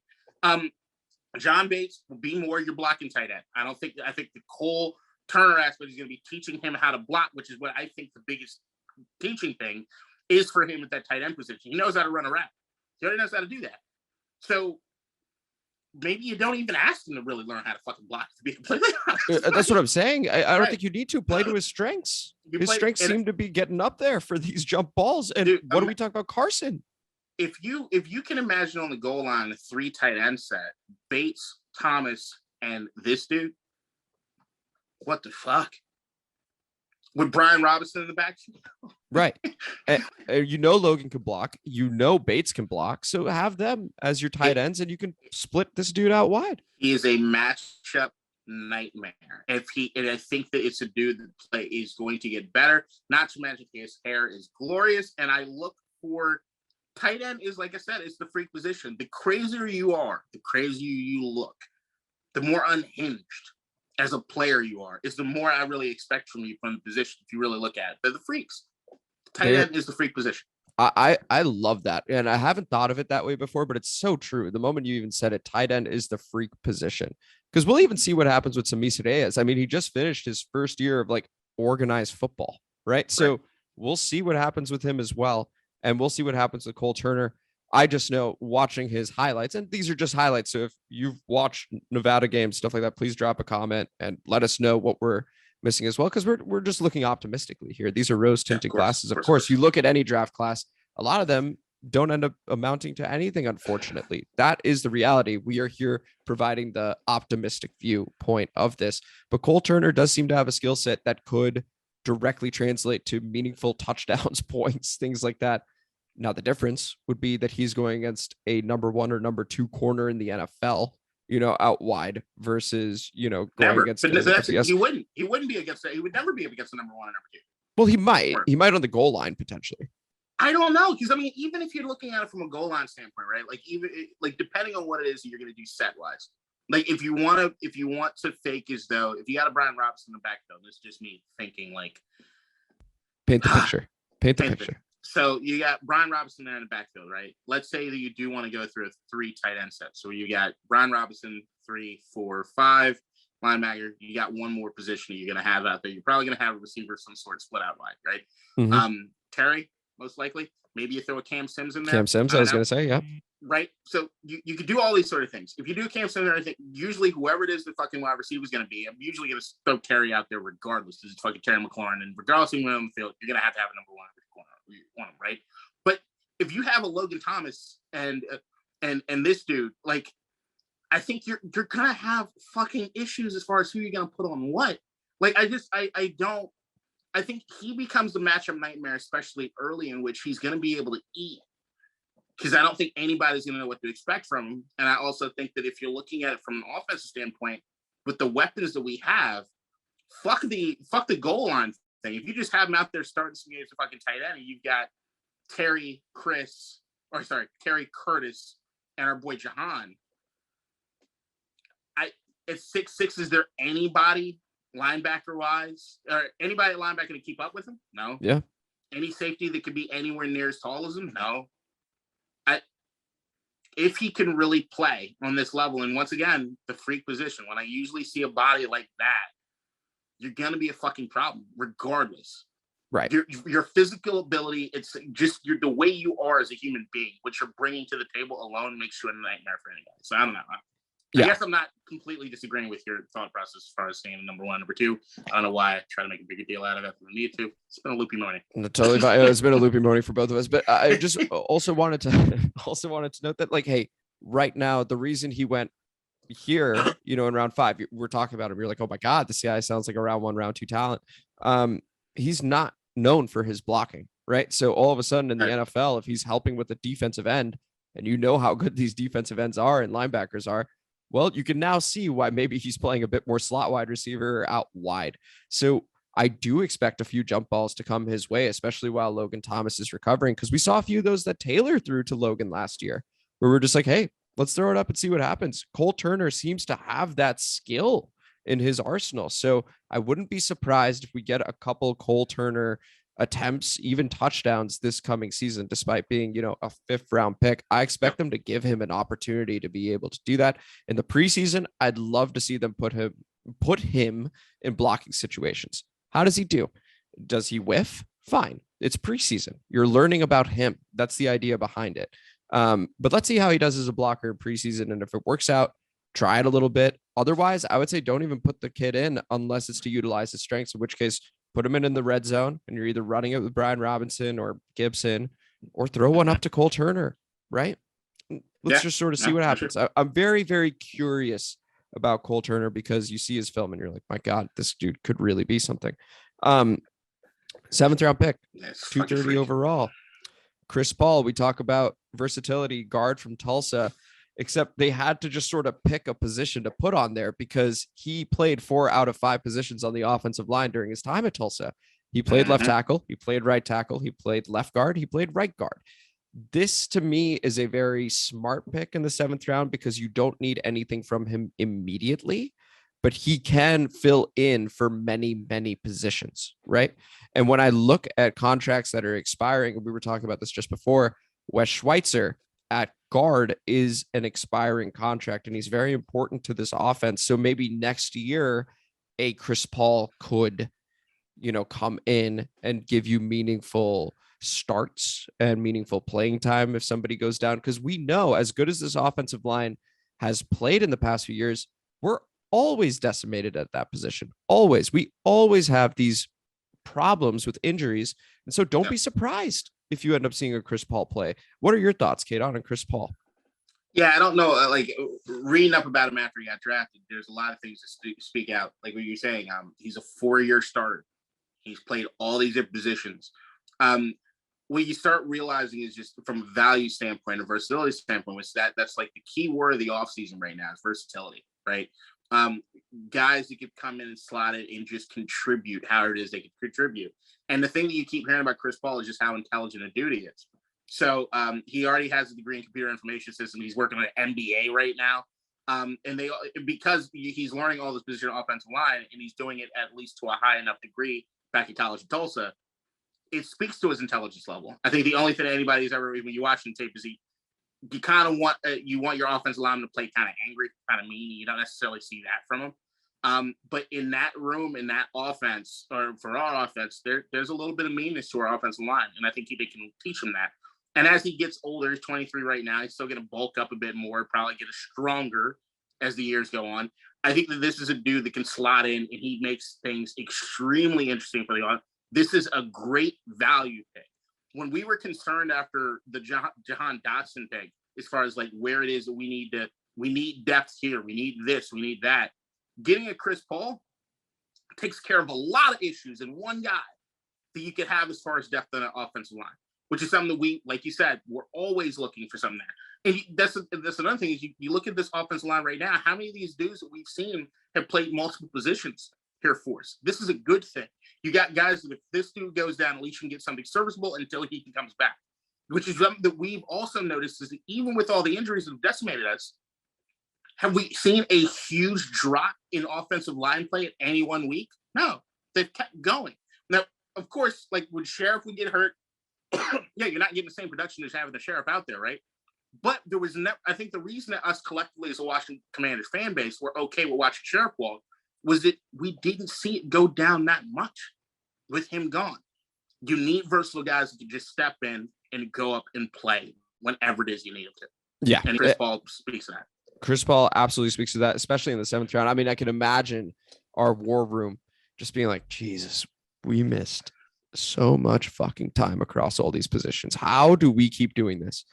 John Bates will be more your blocking tight end. I think the Cole Turner aspect is going to be teaching him how to block, which is what I think the biggest teaching thing is for him at that tight end position. He knows how to run around. He already knows how to do that. So maybe you don't even ask him to really learn how to fucking block to be able to play. That's what I'm saying. I don't think you need to play to his strengths. His strengths seem to be getting up there for these jump balls. And dude, what do we talk about Carson? If you can imagine on the goal line, a 3 tight end set, Bates, Thomas, and this dude, what the fuck? With Brian Robinson in the backfield? Right. And, Logan can block. Bates can block. So have them as your tight ends, and you can split this dude out wide. He is a matchup nightmare. And I think that it's a dude that play is going to get better. Not to mention his hair is glorious. And I look for tight end is, like I said, it's the freak position. The crazier you are, the crazier you look, the more unhinged as a player you are, is the more I really expect from you from the position. If you really look at it, they're the freaks. Tight end is the freak position. I love that. And I haven't thought of it that way before, but it's so true. The moment you even said it, tight end is the freak position, because we'll even see what happens with Sammy Reyes. I mean, he just finished his first year of like organized football, right? So we'll see what happens with him as well. And we'll see what happens with Cole Turner. I just know watching his highlights, and these are just highlights. So if you've watched Nevada games, stuff like that, please drop a comment and let us know what we're missing as well, because we're just looking optimistically here. These are rose-tinted classes. Of course, you look at any draft class, a lot of them don't end up amounting to anything, unfortunately. That is the reality. We are here providing the optimistic viewpoint of this. But Cole Turner does seem to have a skill set that could directly translate to meaningful touchdowns, points, things like that. Now, the difference would be that he's going against a number 1 or number 2 corner in the NFL, out wide versus, going against. He wouldn't be against that. He would never be against the number 1 and number 2. Well, he might on the goal line potentially. I don't know, because I mean, even if you're looking at it from a goal line standpoint, right? Like depending on what it is you're going to do set wise. Like if you want to fake as though if you got a Brian Robinson in the backfield, this is just me thinking like paint the picture. Paint the picture. So you got Brian Robinson there in the backfield, right? Let's say that you do want to go through a 3 tight end set. So you got Brian Robinson, 3, 4, 5 linebacker. You got one more position that you're going to have out there. You're probably going to have a receiver of some sort split out wide, right? Mm-hmm. Terry, most likely. Maybe you throw a Cam Sims in there. Cam Sims, I was going to say, yeah. Right? So you could do all these sort of things. If you do Cam Sims, I think usually whoever it is the fucking wide receiver is going to be, I'm usually going to throw Terry out there regardless. This is fucking Terry McLaurin. And regardless of where on the field, you're going to have a number 1 corner. You want him, right? But if you have a Logan Thomas and this dude, like, I think you're gonna have fucking issues as far as who you're gonna put on what. Like, I think he becomes the matchup nightmare, especially early, in which he's gonna be able to eat, because I don't think anybody's gonna know what to expect from him. And I also think that if you're looking at it from an offensive standpoint, with the weapons that we have, fuck the goal line thing. If you just have him out there starting some games with fucking tight end, and you've got Terry Curtis, and our boy Jahan. At 6'6", is there anybody linebacker wise or anybody at linebacker to keep up with him? No. Yeah. Any safety that could be anywhere near as tall as him? No. If he can really play on this level, and once again, the freak position, when I usually see a body like that, you're going to be a fucking problem regardless. Right. Your physical ability, it's just the way you are as a human being, what you're bringing to the table alone makes you a nightmare for anybody. So I don't know. I guess I'm not completely disagreeing with your thought process as far as saying number one. Number two, I don't know why I try to make a bigger deal out of it than I need to. It's been a loopy morning. Totally fine. It's been a loopy morning for both of us. But I just also wanted to note that, like, hey, right now, the reason he went here, in round 5, we're talking about him. You're like, oh my God, this guy sounds like a round 1, round 2 talent. He's not known for his blocking, right? So all of a sudden in the NFL, if he's helping with the defensive end, and you know how good these defensive ends are and linebackers are, well, you can now see why maybe he's playing a bit more slot wide receiver out wide. So I do expect a few jump balls to come his way, especially while Logan Thomas is recovering, because we saw a few of those that Taylor threw to Logan last year, where we're just like, hey, let's throw it up and see what happens. Cole Turner seems to have that skill in his arsenal. So I wouldn't be surprised if we get a couple Cole Turner attempts, even touchdowns this coming season, despite being, a 5th round pick. I expect them to give him an opportunity to be able to do that in the preseason. I'd love to see them put him in blocking situations. How does he do? Does he whiff? Fine. It's preseason. You're learning about him. That's the idea behind it. But let's see how he does as a blocker in preseason. And if it works out, try it a little bit. Otherwise, I would say don't even put the kid in unless it's to utilize his strengths, in which case put him in the red zone and you're either running it with Brian Robinson or Gibson, or throw one up to Cole Turner, right? Let's just sort of see what happens. Sure. I'm very, very curious about Cole Turner because you see his film and you're like, my God, this dude could really be something. 7th round pick, 230 overall. Chris Paul, we talk about versatility, guard from Tulsa, except they had to just sort of pick a position to put on there because he played 4 out of 5 positions on the offensive line during his time at Tulsa. He played left tackle, he played right tackle, he played left guard, he played right guard. This to me is a very smart pick in the 7th round because you don't need anything from him immediately, but he can fill in for many, many positions, right? And when I look at contracts that are expiring, and we were talking about this just before, Wes Schweitzer at guard is an expiring contract, and he's very important to this offense. So maybe next year, a Chris Paul could, come in and give you meaningful starts and meaningful playing time if somebody goes down. Because we know, as good as this offensive line has played in the past few years, we're always decimated at that position. Always. We always have these problems with injuries. And so don't be surprised if you end up seeing a Chris Paul play. What are your thoughts, KDot, on Chris Paul? Yeah, I don't know. Like reading up about him after he got drafted, there's a lot of things to speak out. Like what you're saying, he's a 4-year starter. He's played all these different positions. What you start realizing is just from a value standpoint, a versatility standpoint, which that's like the key word of the offseason right now is versatility, right? Guys that could come in and slot it and just contribute how it is they can contribute. And the thing that you keep hearing about Chris Paul is just how intelligent a dude he is. So he already has a degree in computer information system. He's working on an MBA right now. And because he's learning all this position offensive line and he's doing it at least to a high enough degree back in college in Tulsa, it speaks to his intelligence level. I think the only thing anybody's ever, when you watch him tape, is you kind of want your offensive lineman to play kind of angry, kind of mean. You don't necessarily see that from him. But in that room, in that offense, or for our offense, there's a little bit of meanness to our offensive line, and I think they can teach him that. And as he gets older, he's 23 right now, he's still going to bulk up a bit more, probably get stronger as the years go on. I think that this is a dude that can slot in, and he makes things extremely interesting for the offense. This is a great value pick. When we were concerned after the Jahan Dotson pick, as far as like where it is that we need depth here, we need this, we need that. Getting a Chris Paul takes care of a lot of issues in one guy that you could have as far as depth on an offensive line, which is something that we, like you said, we're always looking for something there. And that's another thing is you look at this offensive line right now, how many of these dudes that we've seen have played multiple positions here for us? This is a good thing. You got guys that if this dude goes down, at least you can get something serviceable until he comes back, which is something that we've also noticed is that even with all the injuries that have decimated us, have we seen a huge drop in offensive line play at any one week? No, they've kept going. Now, of course, like when Sheriff would get hurt, yeah, you're not getting the same production as having the Sheriff out there, right? But there was never, I think the reason that us collectively as a Washington Commanders fan base were okay with watching Sheriff walk was that we didn't see it go down that much with him gone. You need versatile guys who can just step in and go up and play whenever it is you need them to. Yeah. And Chris Paul speaks to that. Chris Paul absolutely speaks to that, especially in the 7th round. I mean, I can imagine our war room just being like, Jesus, we missed so much fucking time across all these positions. How do we keep doing this?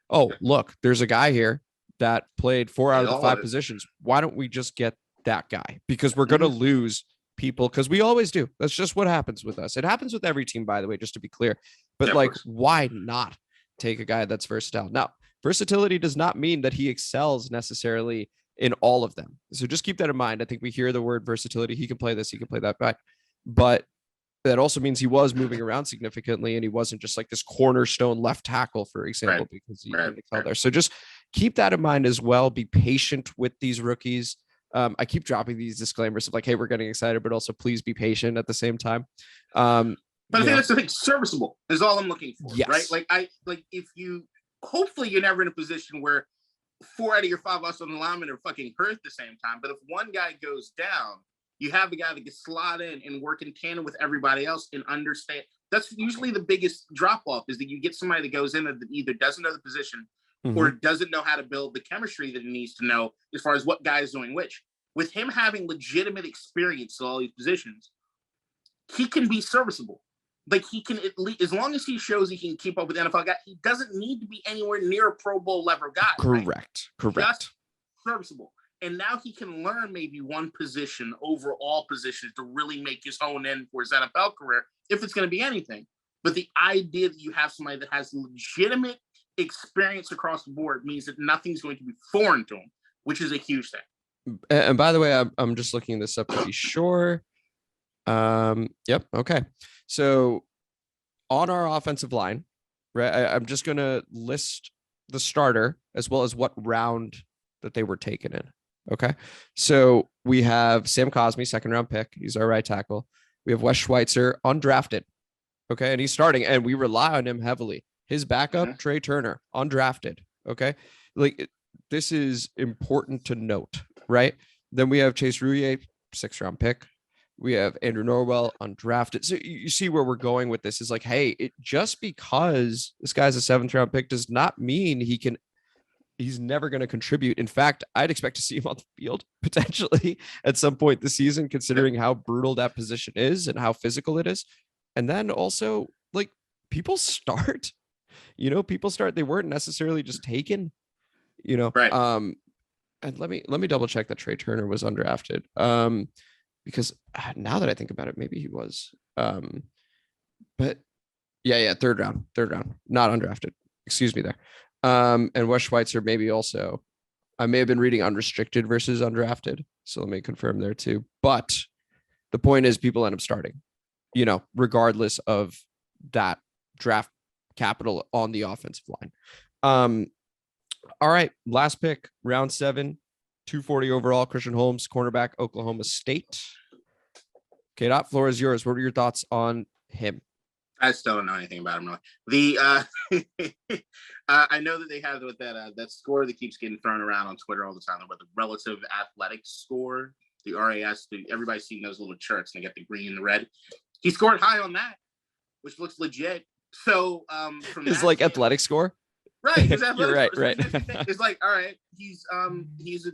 Oh, look, there's a guy here that played 4 out of the 5 positions. Why don't we just get that guy? Because we're going to lose people, because we always do. That's just what happens with us. It happens with every team, by the way, just to be clear. But why not take a guy that's versatile? Now, versatility does not mean that he excels necessarily in all of them. So just keep that in mind. I think we hear the word versatility. He can play this, he can play that, but that also means he was moving around significantly, and he wasn't just like this cornerstone left tackle, for example, because he didn't excel there. So just keep that in mind as well. Be patient with these rookies. I keep dropping these disclaimers of like, hey, we're getting excited, but also please be patient at the same time. But I think that's the thing. Serviceable is all I'm looking for, yes. right? If you, hopefully you're never in a position where 4 out of your 5 offensive linemen are fucking hurt at the same time. But if one guy goes down, you have a guy that can slot in and work in tandem with everybody else and understand. That's usually the biggest drop off, is that you get somebody that goes in that either doesn't know the position or doesn't know how to build the chemistry that he needs to know as far as what guy is doing which. With him having legitimate experience in all these positions, he can be serviceable. Like, he can, at least, as long as he shows he can keep up with NFL guys, he doesn't need to be anywhere near a Pro Bowl level guy. Correct. Just serviceable. And now he can learn maybe one position over all positions to really make his hone in for his NFL career, if it's going to be anything. But the idea that you have somebody that has legitimate experience across the board means that nothing's going to be foreign to him, which is a huge thing. And by the way, I'm just looking this up to be sure. Yep. Okay. So on our offensive line, right, I'm just going to list the starter as well as what round that they were taken in. Okay. So we have Sam Cosmi, 2nd round pick. He's our right tackle. We have Wes Schweitzer, undrafted. Okay. And he's starting, and we rely on him heavily. His backup, Trey Turner, undrafted. Okay. Like, this is important to note, right? Then we have Chase Rouillet, 6th round pick. We have Andrew Norwell, undrafted. So you see where we're going with this is like, hey, just because this guy's a 7th round pick does not mean he's never going to contribute. In fact, I'd expect to see him on the field potentially at some point this season, considering how brutal that position is and how physical it is. And then also, like, people start, they weren't necessarily just taken, Right. And let me double check that Trey Turner was undrafted. Because now that I think about it, maybe he was. But yeah, third round, not undrafted. Excuse me there. And Wes Schweitzer maybe also. I may have been reading unrestricted versus undrafted, so let me confirm there too. But the point is, people end up starting, regardless of that draft capital on the offensive line. All right, last pick, round 7. 240 overall, Christian Holmes, cornerback, Oklahoma State. KDot, floor is yours. What are your thoughts on him? I still don't know anything about him. Really. I know that they have that score that keeps getting thrown around on Twitter all the time about the relative athletic score, the RAS. Everybody's seen those little charts, and they got the green and the red. He scored high on that, which looks legit. So from his athletic score. Right, you're right. It's like, all right, he's a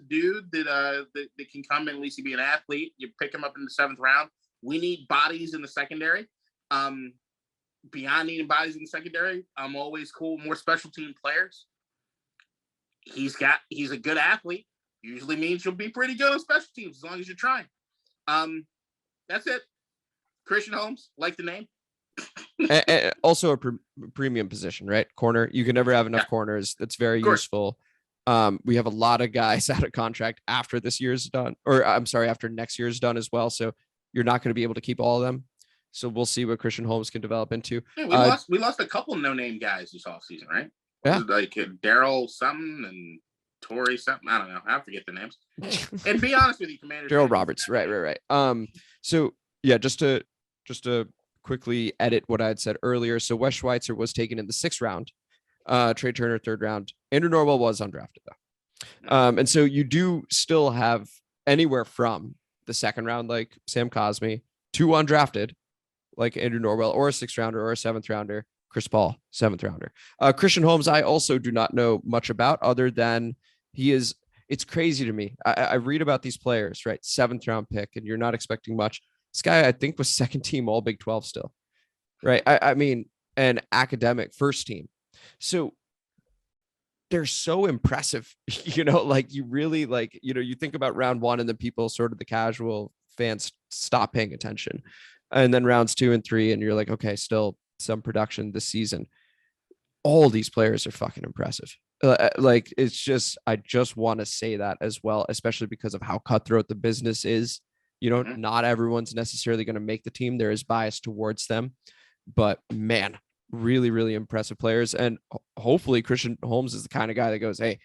dude that can come in, at least he be an athlete. You pick him up in the 7th round. We need bodies in the secondary. Beyond needing bodies in the secondary, I'm always cool. More special team players. He's a good athlete. Usually means you'll be pretty good on special teams as long as you're trying. That's it. Christian Holmes, like the name. And also a premium position, right? Corner. You can never have enough corners. That's very useful. We have a lot of guys out of contract after this year's done, or I'm sorry, after next year's done as well. So you're not going to be able to keep all of them. So we'll see what Christian Holmes can develop into. Yeah, we lost a couple no-name guys this offseason, right? Yeah. Like Daryl something and Torrey something. I don't know. I forget the names. And be honest with you, Commander. Daryl Roberts. Right. So yeah, just to quickly edit what I had said earlier. So Wes Schweitzer was taken in the 6th round. Trey Turner, 3rd round. Andrew Norwell was undrafted though. And so you do still have anywhere from the 2nd round, like Sam Cosmi, to undrafted, like Andrew Norwell, or a 6th rounder or a 7th rounder. Chris Paul, 7th rounder. Christian Holmes, I also do not know much about, other than he is. It's crazy to me. I read about these players, right? 7th round pick, and you're not expecting much. This guy, I think, was 2nd team All Big 12 still, right? I mean, an academic 1st team. So they're so impressive, like you really like, you think about round 1 and then people, sort of the casual fans, stop paying attention. And then rounds 2 and 3, and you're like, okay, still some production this season. All these players are fucking impressive. Like, it's just, I just want to say that as well, especially because of how cutthroat the business is. Not everyone's necessarily going to make the team. There is bias towards them, but man, really, really impressive players. And hopefully Christian Holmes is the kind of guy that goes, hey,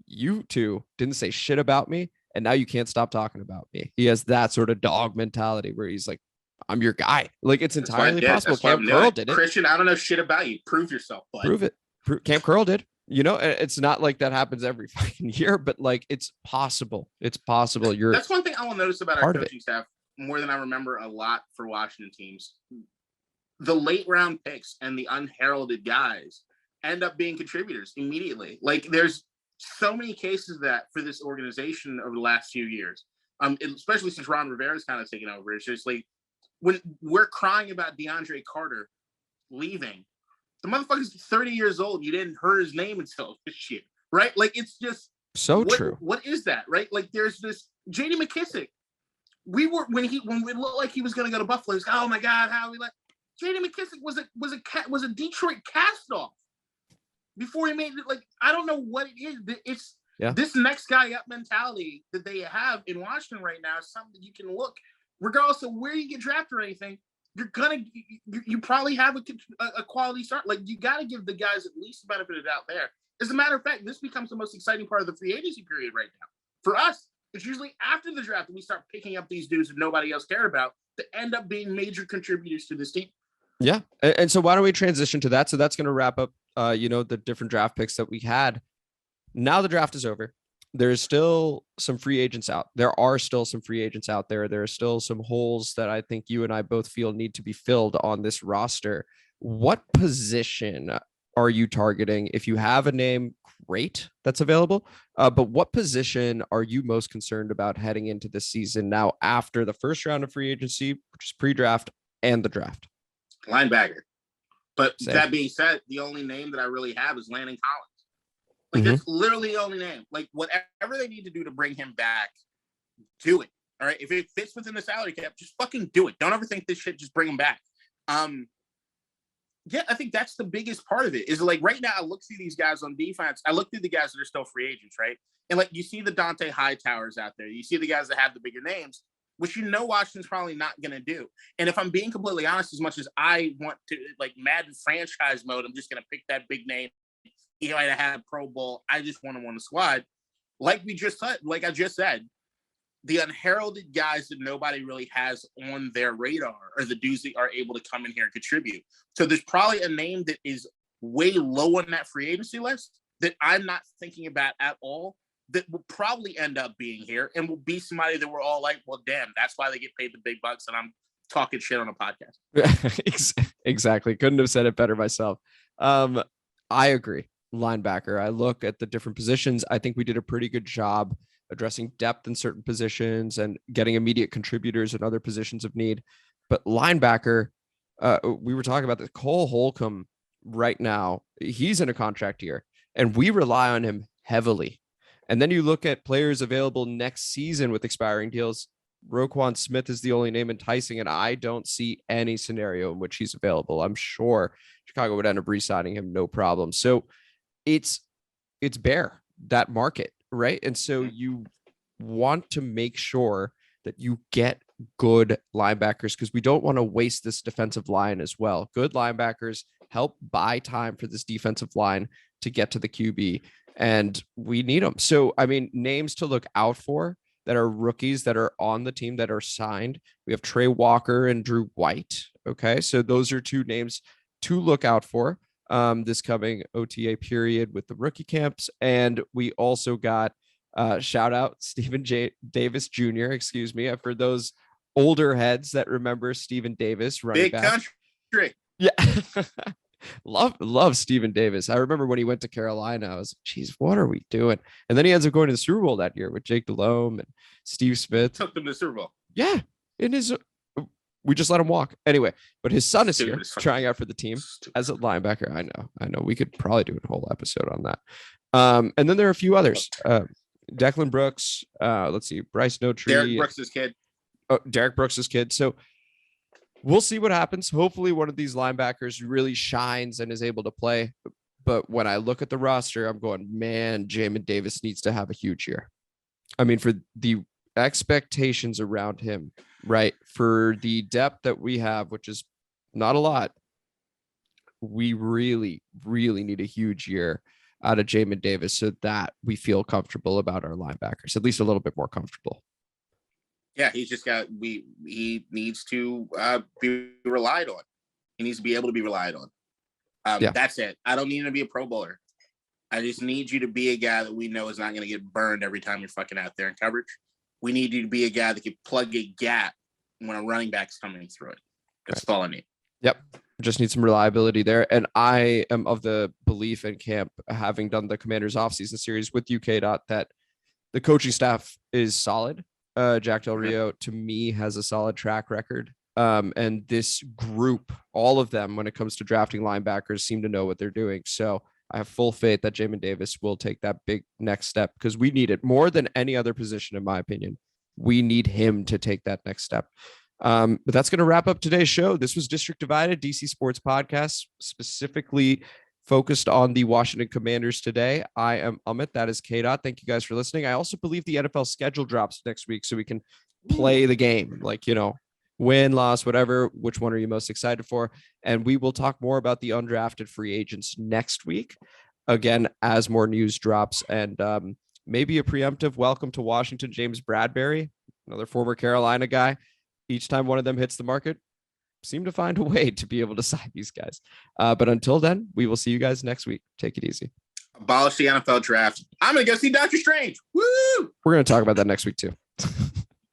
you two didn't say shit about me, and now you can't stop talking about me. He has that sort of dog mentality where he's like, I'm your guy. Like, it's entirely possible. Cam Curl did it. Christian, I don't know shit about you. Prove yourself, bud. Prove it. Cam Curl did. It's not like that happens every fucking year, but like, it's possible. It's possible. That's one thing I will notice about our coaching staff more than I remember a lot for Washington teams. The late round picks and the unheralded guys end up being contributors immediately. Like, there's so many cases of that for this organization over the last few years. Especially since Ron Rivera's kind of taken over. It's just like, when we're crying about DeAndre Carter leaving, the motherfucker's 30 years old. You didn't hear his name until this year, right? Like, it's just so true. What is that, right? Like, there's this J.D. McKissick. When it looked like he was going to go to Buffalo, he's like, oh my God, how we like J.D. McKissick was a Detroit cast-off before he made it. Like, I don't know what it is. It's this next guy up mentality that they have in Washington right now is something you can look, regardless of where you get drafted or anything, you probably have a quality start. Like, you got to give the guys at least the benefit of the doubt there. As a matter of fact, this becomes the most exciting part of the free agency period right now. For us, it's usually after the draft that we start picking up these dudes that nobody else cared about that end up being major contributors to this team. Yeah. And so why don't we transition to that? So that's going to wrap up, the different draft picks that we had. Now the draft is over. There's still some free agents out. There are still some free agents out there. There are still some holes that I think you and I both feel need to be filled on this roster. What position are you targeting? If you have a name, great, that's available. But what position are you most concerned about heading into this season now after the first round of free agency, which is pre-draft and the draft? Linebacker. But Same. That being said, the only name that I really have is Landon Collins. Like, that's literally the only name. Like, whatever they need to do to bring him back, do it. All right. If it fits within the salary cap, just fucking do it. Don't overthink this shit. Just bring him back. Yeah, I think that's the biggest part of it. Is like, right now, I look through these guys on defense. I look through the guys that are still free agents, right? And like, you see the Dante Hightowers out there. You see the guys that have the bigger names, which Washington's probably not going to do. And if I'm being completely honest, as much as I want to, like, Madden franchise mode, I'm just going to pick that big name. He might have had a Pro Bowl. I just want him on the squad. Like I just said, the unheralded guys that nobody really has on their radar are the dudes that are able to come in here and contribute. So there's probably a name that is way low on that free agency list that I'm not thinking about at all that will probably end up being here and will be somebody that we're all like, well, damn, that's why they get paid the big bucks and I'm talking shit on a podcast. Exactly. Couldn't have said it better myself. I agree. Linebacker. I look at the different positions. I think we did a pretty good job addressing depth in certain positions and getting immediate contributors in other positions of need. But linebacker, we were talking about this. Cole Holcomb right now, he's in a contract year and we rely on him heavily. And then you look at players available next season with expiring deals. Roquan Smith is the only name enticing, and I don't see any scenario in which he's available. I'm sure Chicago would end up re-signing him, no problem. So it's bare, that market, right? And so you want to make sure that you get good linebackers because we don't want to waste this defensive line as well. Good linebackers help buy time for this defensive line to get to the QB, and we need them. So, I mean, names to look out for that are rookies that are on the team that are signed. We have Trey Walker and Drew White. Okay. So those are two names to look out for this coming OTA period with the rookie camps. And we also got shout out Stephen J. Davis Jr. For those older heads that remember Stephen Davis running Big back. country. Yeah. love Stephen Davis. I remember when he went to Carolina, I was like, geez, what are we doing? And then he ends up going to the Super Bowl that year with Jake Delhomme and Steve Smith. Took them to the Super Bowl. Yeah. We just let him walk anyway, but his son is here trying out for the team as a linebacker. I know we could probably do a whole episode on that. And then there are a few others. Declan Brooks. Let's see. Bryce Notree. Derek Brooks' kid. Oh, Derek Brooks' kid. So we'll see what happens. Hopefully one of these linebackers really shines and is able to play. But when I look at the roster, I'm going, man, Jamin Davis needs to have a huge year. I mean, for the expectations around him, right? For the depth that we have, which is not a lot, we really, really need a huge year out of Jamin Davis so that we feel comfortable about our linebackers, at least a little bit more comfortable. Yeah, he's just got, he needs to be relied on. He needs to be able to be relied on. That's it. I don't need him to be a Pro Bowler. I just need you to be a guy that we know is not going to get burned every time you're fucking out there in coverage. We need you to be a guy that can plug a gap when a running back's coming through it. That's all I need. Yep. Just need some reliability there. And I am of the belief in camp, having done the Commanders offseason series with KDot, that the coaching staff is solid. Jack Del Rio, to me, has a solid track record. And this group, all of them, when it comes to drafting linebackers, seem to know what they're doing. So I have full faith that Jamin Davis will take that big next step, because we need it more than any other position, in my opinion. We need him to take that next step. But that's going to wrap up today's show. This was District Divided, DC Sports Podcast, specifically focused on the Washington Commanders today. I am Amit. That is KDot. Thank you guys for listening. I also believe the NFL schedule drops next week, so we can play the game, like, win, loss, whatever. Which one are you most excited for? And we will talk more about the undrafted free agents next week, again, as more news drops, and maybe a preemptive welcome to Washington, James Bradbury, another former Carolina guy. Each time one of them hits the market, seem to find a way to be able to sign these guys. But until then, we will see you guys next week. Take it easy. Abolish the NFL draft. I'm going to go see Doctor Strange. Woo! We're going to talk about that next week too.